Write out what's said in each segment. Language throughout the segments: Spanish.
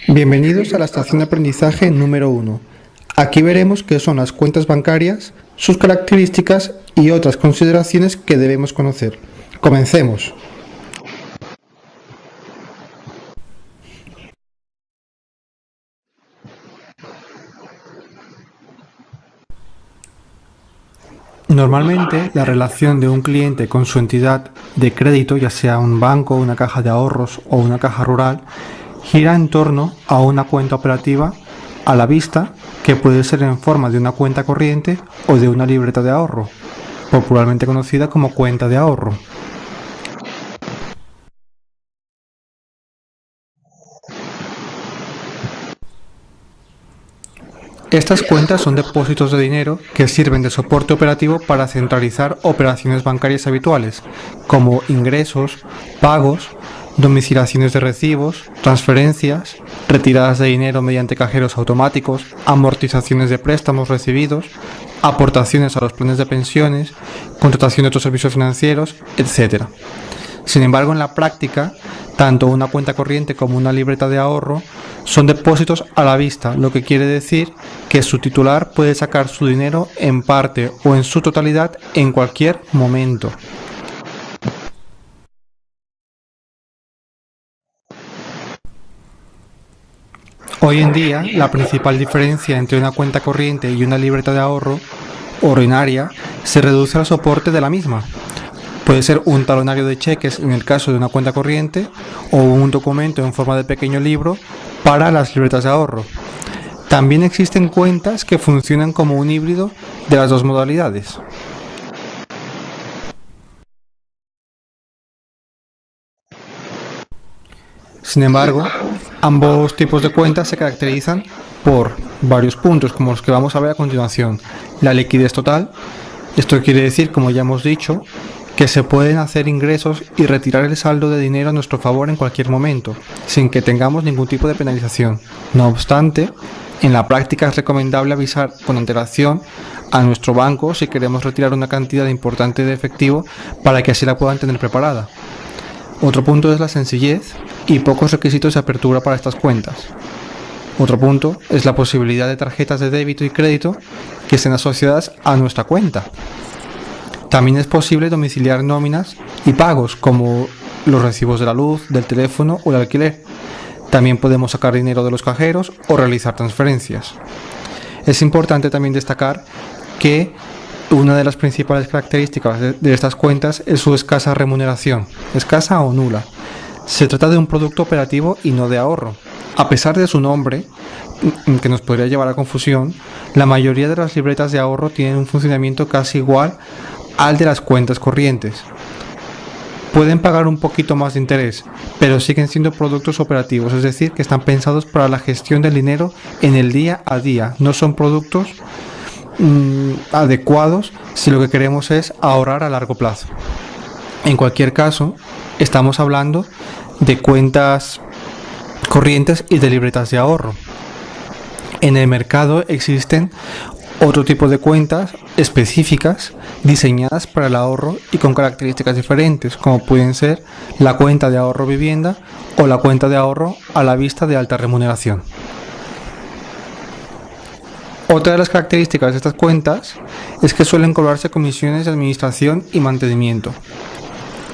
Bienvenidos a la estación de aprendizaje número 1. Aquí veremos qué son las cuentas bancarias, sus características y otras consideraciones que debemos conocer. Comencemos. Normalmente, la relación de un cliente con su entidad de crédito, ya sea un banco, una caja de ahorros o una caja rural, gira en torno a una cuenta operativa a la vista, que puede ser en forma de una cuenta corriente o de una libreta de ahorro, popularmente conocida como cuenta de ahorro. Estas cuentas son depósitos de dinero que sirven de soporte operativo para centralizar operaciones bancarias habituales, como ingresos, pagos, domiciliaciones de recibos, transferencias, retiradas de dinero mediante cajeros automáticos, amortizaciones de préstamos recibidos, aportaciones a los planes de pensiones, contratación de otros servicios financieros, etc. Sin embargo, en la práctica, tanto una cuenta corriente como una libreta de ahorro son depósitos a la vista, lo que quiere decir que su titular puede sacar su dinero en parte o en su totalidad en cualquier momento. Hoy en día, la principal diferencia entre una cuenta corriente y una libreta de ahorro ordinaria se reduce al soporte de la misma. Puede ser un talonario de cheques en el caso de una cuenta corriente o un documento en forma de pequeño libro para las libretas de ahorro. También existen cuentas que funcionan como un híbrido de las dos modalidades. Sin embargo, ambos tipos de cuentas se caracterizan por varios puntos, como los que vamos a ver a continuación. La liquidez total, esto quiere decir, como ya hemos dicho, que se pueden hacer ingresos y retirar el saldo de dinero a nuestro favor en cualquier momento, sin que tengamos ningún tipo de penalización. No obstante, en la práctica es recomendable avisar con antelación a nuestro banco si queremos retirar una cantidad importante de efectivo para que así la puedan tener preparada. Otro punto es la sencillez y pocos requisitos de apertura para estas cuentas. Otro punto es la posibilidad de tarjetas de débito y crédito que estén asociadas a nuestra cuenta. También es posible domiciliar nóminas y pagos como los recibos de la luz, del teléfono o el alquiler. También podemos sacar dinero de los cajeros o realizar transferencias. Es importante también destacar que una de las principales características de estas cuentas es su escasa remuneración, escasa o nula. Se trata de un producto operativo y no de ahorro. A pesar de su nombre, que nos podría llevar a confusión, la mayoría de las libretas de ahorro tienen un funcionamiento casi igual al de las cuentas corrientes. Pueden pagar un poquito más de interés, pero siguen siendo productos operativos, es decir, que están pensados para la gestión del dinero en el día a día. No son productos adecuados si lo que queremos es ahorrar a largo plazo. En cualquier caso, estamos hablando de cuentas corrientes y de libretas de ahorro. En el mercado existen otro tipo de cuentas específicas diseñadas para el ahorro y con características diferentes, como pueden ser la cuenta de ahorro vivienda o la cuenta de ahorro a la vista de alta remuneración. Otra de las características de estas cuentas es que suelen cobrarse comisiones de administración y mantenimiento.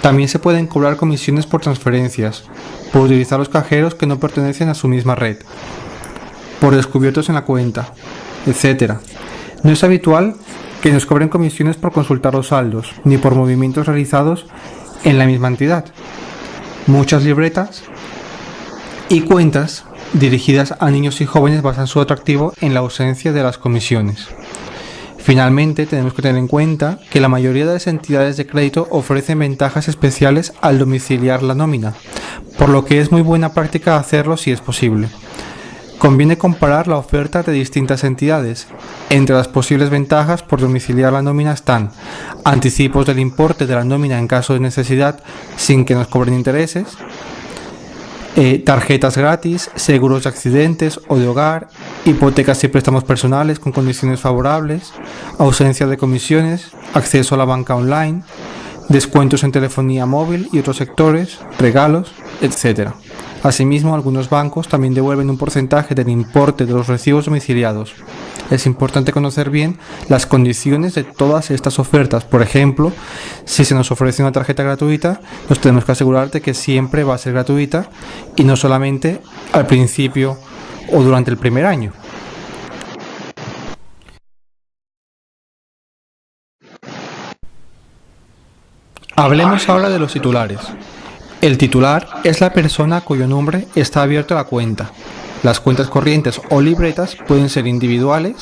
También se pueden cobrar comisiones por transferencias, por utilizar los cajeros que no pertenecen a su misma red, por descubiertos en la cuenta, etc. No es habitual que nos cobren comisiones por consultar los saldos, ni por movimientos realizados en la misma entidad. Muchas libretas y cuentas dirigidas a niños y jóvenes basan su atractivo en la ausencia de las comisiones. Finalmente, tenemos que tener en cuenta que la mayoría de las entidades de crédito ofrecen ventajas especiales al domiciliar la nómina, por lo que es muy buena práctica hacerlo si es posible. Conviene comparar la oferta de distintas entidades. Entre las posibles ventajas por domiciliar la nómina están anticipos del importe de la nómina en caso de necesidad sin que nos cobren intereses, tarjetas gratis, seguros de accidentes o de hogar, hipotecas y préstamos personales con condiciones favorables, ausencia de comisiones, acceso a la banca online, descuentos en telefonía móvil y otros sectores, regalos, etc. Asimismo, algunos bancos también devuelven un porcentaje del importe de los recibos domiciliados. Es importante conocer bien las condiciones de todas estas ofertas. Por ejemplo, si se nos ofrece una tarjeta gratuita, nos tenemos que asegurar de que siempre va a ser gratuita y no solamente al principio o durante el primer año. Hablemos ahora de los titulares. El titular es la persona cuyo nombre está abierto a la cuenta. Las cuentas corrientes o libretas pueden ser individuales,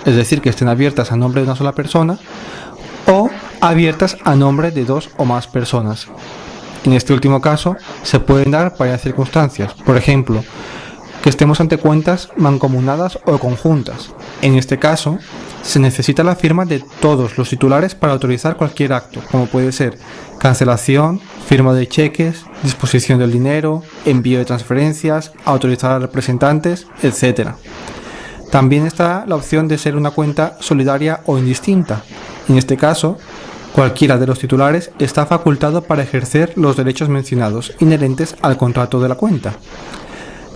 es decir, que estén abiertas a nombre de una sola persona, o abiertas a nombre de dos o más personas. En este último caso, se pueden dar varias circunstancias. Por ejemplo, que estemos ante cuentas mancomunadas o conjuntas. En este caso, se necesita la firma de todos los titulares para autorizar cualquier acto, como puede ser cancelación, firma de cheques, disposición del dinero, envío de transferencias, autorizar a representantes, etc. También está la opción de ser una cuenta solidaria o indistinta. En este caso, cualquiera de los titulares está facultado para ejercer los derechos mencionados inherentes al contrato de la cuenta.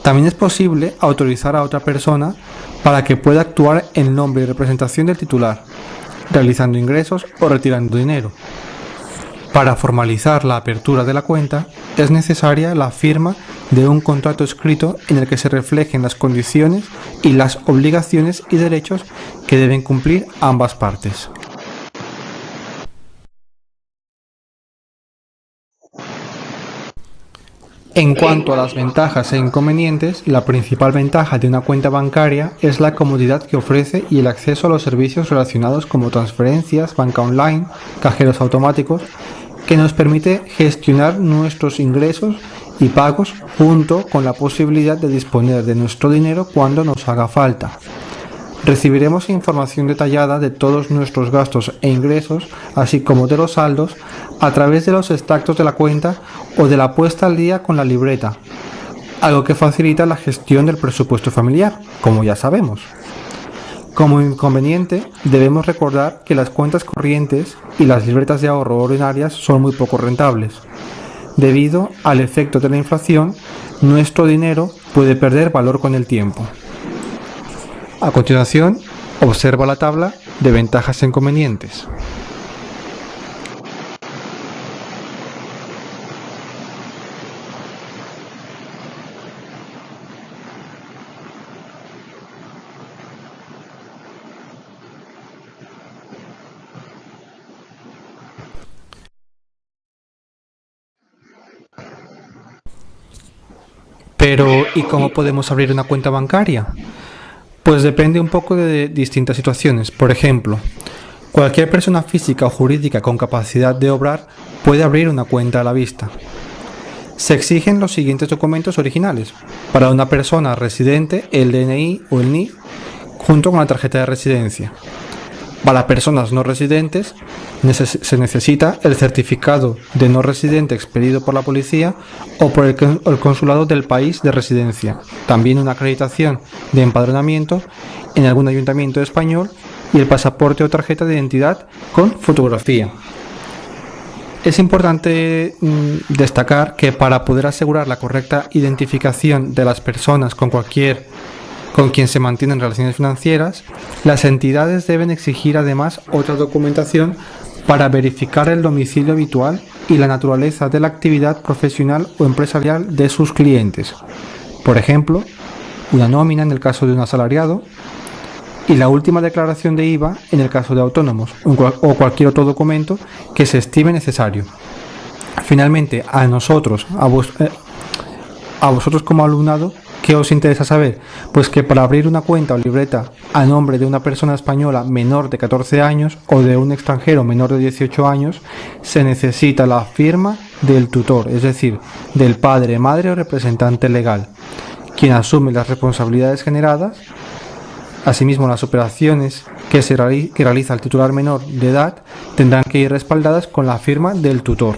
También es posible autorizar a otra persona para que pueda actuar en nombre y representación del titular, realizando ingresos o retirando dinero. Para formalizar la apertura de la cuenta, es necesaria la firma de un contrato escrito en el que se reflejen las condiciones y las obligaciones y derechos que deben cumplir ambas partes. En cuanto a las ventajas e inconvenientes, la principal ventaja de una cuenta bancaria es la comodidad que ofrece y el acceso a los servicios relacionados como transferencias, banca online, cajeros automáticos, que nos permite gestionar nuestros ingresos y pagos junto con la posibilidad de disponer de nuestro dinero cuando nos haga falta. Recibiremos información detallada de todos nuestros gastos e ingresos, así como de los saldos, a través de los extractos de la cuenta o de la puesta al día con la libreta, algo que facilita la gestión del presupuesto familiar, como ya sabemos. Como inconveniente, debemos recordar que las cuentas corrientes y las libretas de ahorro ordinarias son muy poco rentables. Debido al efecto de la inflación, nuestro dinero puede perder valor con el tiempo. A continuación, observa la tabla de ventajas e inconvenientes. Pero, ¿y cómo podemos abrir una cuenta bancaria? Pues depende un poco de distintas situaciones. Por ejemplo, cualquier persona física o jurídica con capacidad de obrar puede abrir una cuenta a la vista. Se exigen los siguientes documentos originales. Para una persona residente, el DNI o el NIE, junto con la tarjeta de residencia. Para personas no residentes, se necesita el certificado de no residente expedido por la policía o por el consulado del país de residencia. También una acreditación de empadronamiento en algún ayuntamiento español y el pasaporte o tarjeta de identidad con fotografía. Es importante destacar que para poder asegurar la correcta identificación de las personas con quien se mantienen relaciones financieras, las entidades deben exigir además otra documentación para verificar el domicilio habitual y la naturaleza de la actividad profesional o empresarial de sus clientes. Por ejemplo, una nómina en el caso de un asalariado y la última declaración de IVA en el caso de autónomos o cualquier otro documento que se estime necesario. Finalmente, a vosotros como alumnado, ¿qué os interesa saber? Pues que para abrir una cuenta o libreta a nombre de una persona española menor de 14 años o de un extranjero menor de 18 años, se necesita la firma del tutor, es decir, del padre, madre o representante legal, quien asume las responsabilidades generadas. Asimismo, las operaciones que realiza el titular menor de edad tendrán que ir respaldadas con la firma del tutor.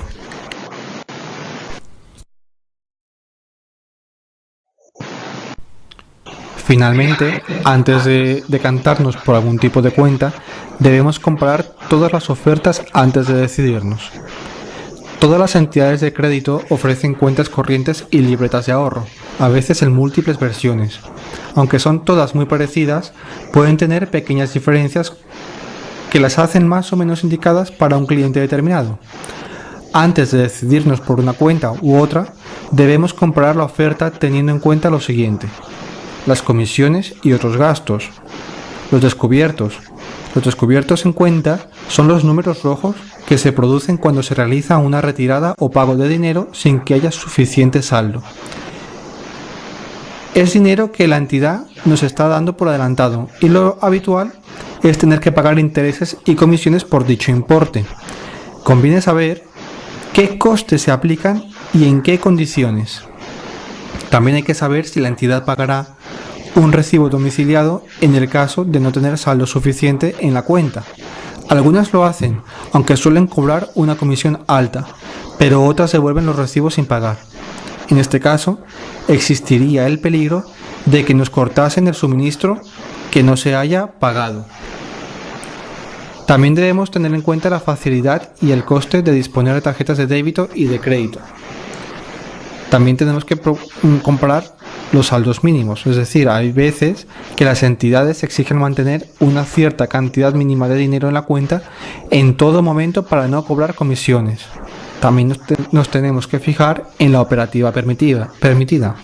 Finalmente, antes de decantarnos por algún tipo de cuenta, debemos comparar todas las ofertas antes de decidirnos. Todas las entidades de crédito ofrecen cuentas corrientes y libretas de ahorro, a veces en múltiples versiones. Aunque son todas muy parecidas, pueden tener pequeñas diferencias que las hacen más o menos indicadas para un cliente determinado. Antes de decidirnos por una cuenta u otra, debemos comparar la oferta teniendo en cuenta lo siguiente: las comisiones y otros gastos. Los descubiertos. Los descubiertos en cuenta son los números rojos que se producen cuando se realiza una retirada o pago de dinero sin que haya suficiente saldo. Es dinero que la entidad nos está dando por adelantado y lo habitual es tener que pagar intereses y comisiones por dicho importe. Conviene saber qué costes se aplican y en qué condiciones. También hay que saber si la entidad pagará un recibo domiciliado en el caso de no tener saldo suficiente en la cuenta. Algunas lo hacen, aunque suelen cobrar una comisión alta, pero otras devuelven los recibos sin pagar. En este caso, existiría el peligro de que nos cortasen el suministro que no se haya pagado. También debemos tener en cuenta la facilidad y el coste de disponer de tarjetas de débito y de crédito. También tenemos que comparar los saldos mínimos, es decir, hay veces que las entidades exigen mantener una cierta cantidad mínima de dinero en la cuenta en todo momento para no cobrar comisiones. También nos tenemos que fijar en la operativa permitida.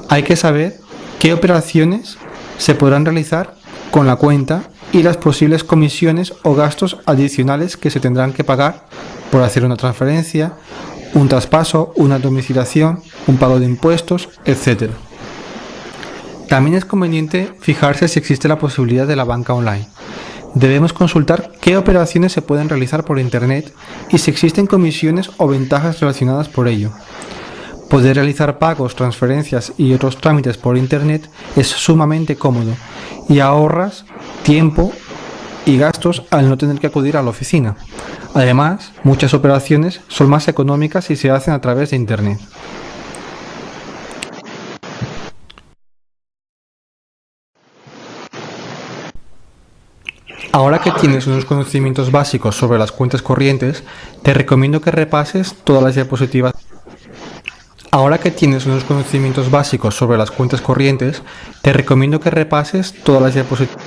Hay que saber qué operaciones se podrán realizar con la cuenta y las posibles comisiones o gastos adicionales que se tendrán que pagar por hacer una transferencia, un traspaso, una domiciliación, un pago de impuestos, etc. También es conveniente fijarse si existe la posibilidad de la banca online. Debemos consultar qué operaciones se pueden realizar por Internet y si existen comisiones o ventajas relacionadas por ello. Poder realizar pagos, transferencias y otros trámites por Internet es sumamente cómodo y ahorras tiempo y gastos al no tener que acudir a la oficina. Además, muchas operaciones son más económicas si se hacen a través de Internet. Ahora que tienes unos conocimientos básicos sobre las cuentas corrientes, te recomiendo que repases todas las diapositivas. Ahora que tienes unos conocimientos básicos sobre las cuentas corrientes, te recomiendo que repases todas las diapositivas.